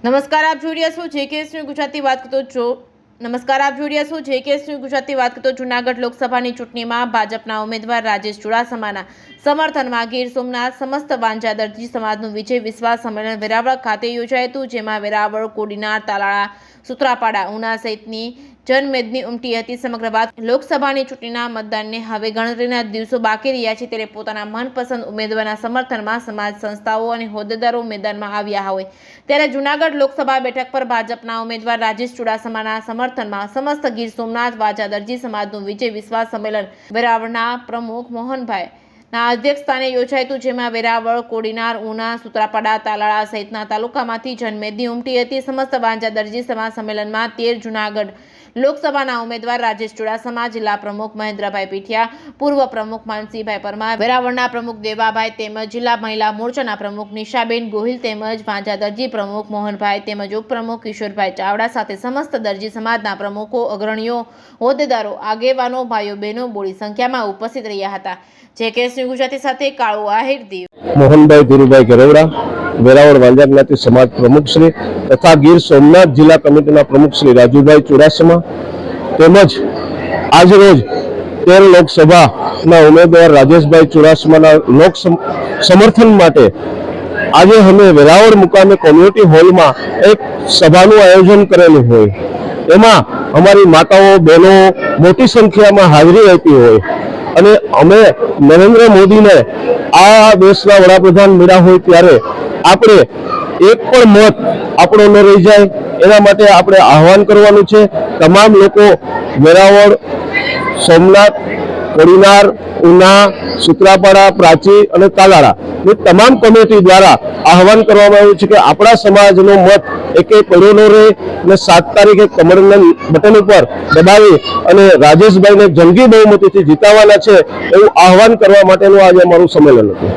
નમસ્કાર, આપ જોઈ રહ્યા છો જેકેએસ ન્યૂઝ ગુજરાતી વાત કરતો જૂનાગઢ લોકસભાની ચૂંટણીમાં ભાજપના ઉમેદવાર રાજેશ ચુડાસમાના સમર્થનમાં ગીર સોમનાથ સમસ્ત વાંજા દરજી સમાજનું વિજય વિશ્વાસ સંમેલન વેરાવળ ખાતે યોજાયું હતું, જેમાં વેરાવળ, કોડીનાર, તાલાળા, સુત્રાપાડા, ઉના સહિતની જનમેદની ઉમટી હતી. સમગ્ર વાત લોકસભાની ચૂંટણીના મતદાનને હવે ગણતરીના દિવસો બાકી રહ્યા છે, ત્યારે પોતાના મનપસંદ ઉમેદવારના સમર્થનમાં સમાજ સંસ્થાઓ અને હોદ્દેદારો મેદાનમાં આવ્યા હોય ત્યારે જૂનાગઢ લોકસભા બેઠક પર ભાજપના ઉમેદવાર રાજેશ ચુડાસમાના સમર્થનમાં સમસ્ત ગીર સોમનાથ વાજા દરજી સમાજનું વિજય વિશ્વાસ સંમેલન વેરાવળના પ્રમુખ મોહનભાઈ ના અધ્યક્ષસ્થાને યોજાયું હતું, જેમાં વેરાવળ, કોડીનાર, ઉના, સુત્રાપાડા, તાલાળા સહિતના તાલુકામાંથી જનમેદની ઉમટી હતી. સમસ્ત વાંજા દરજી સમાજ સંમેલનમાં 13 જૂનાગઢ લોકસભાના ઉમેદવાર રાજેશ ચુડાસમા, જિલ્લા પ્રમુખ મહેન્દ્રભાઈ પીઠિયા, પૂર્વ પ્રમુખ માનસીભાઈ પરમાર, વેરાવળના પ્રમુખ દેવાભાઈ તેમજ જિલ્લા મહિલા મોરચાના પ્રમુખ નિશાબેન ગોહિલ તેમજ વાંજા દરજી પ્રમુખ મોહનભાઈ તેમજ ઉપપ્રમુખ કિશોરભાઈ ચાવડા સાથે સમસ્ત દરજી સમાજના પ્રમુખો, અગ્રણીઓ, હોદ્દેદારો, આગેવાનો, ભાઈઓ બહેનો બોડી સંખ્યામાં ઉપસ્થિત રહ્યા હતા. જેકેએસ ન્યૂઝ ગુજરાતી સાથે કાળુ આહિર, દીવ. મોહનભાઈ ધીરુભાઈ ગરેવડા, વેરાવળ વાંજા જ્ઞાતિ સમાજ પ્રમુખ શ્રી તથા ગીર સોમનાથ જિલ્લા કમિટીના પ્રમુખ શ્રી રાજુભાઈ ચુડાસમા તેમજ આજરોજ 13 લોકસભાના ઉમેદવાર રાજેશભાઈ ચુડાસમાના લોક સમર્થન માટે આજે અમે વેરાવળ મુકામે કોમ્યુનિટી હોલમાં એક સભાનું આયોજન કરેલું હોય, એમાં અમારી માતાઓ, બહેનો મોટી સંખ્યામાં હાજરી આપી હોય અને અમે નરેન્દ્ર મોદીને આ દેશના વડાપ્રધાન મળ્યા હોય ત્યારે આપણે એક પણ મત આપણો ન રહી જાય એના માટે આપણે આહવાન કરવાનું છે. તમામ લોકો વેરાવળ, સોમનાથ, કોડીનાર, ઉના, સુત્રાપાડા, પ્રાચી અને તાલાળા ની તમામ કમિટી દ્વારા આહવાન કરવામાં આવ્યું છે કે આપણા સમાજનો મત એકે પડ્યો ન રહે અને 7 તારીખે કમળના બટન ઉપર દબાવી અને રાજેશભાઈને જંગી બહુમતીથી જીતાવવાના છે એવું આહવાન કરવા માટેનું આજે અમારું સંમેલન હતું.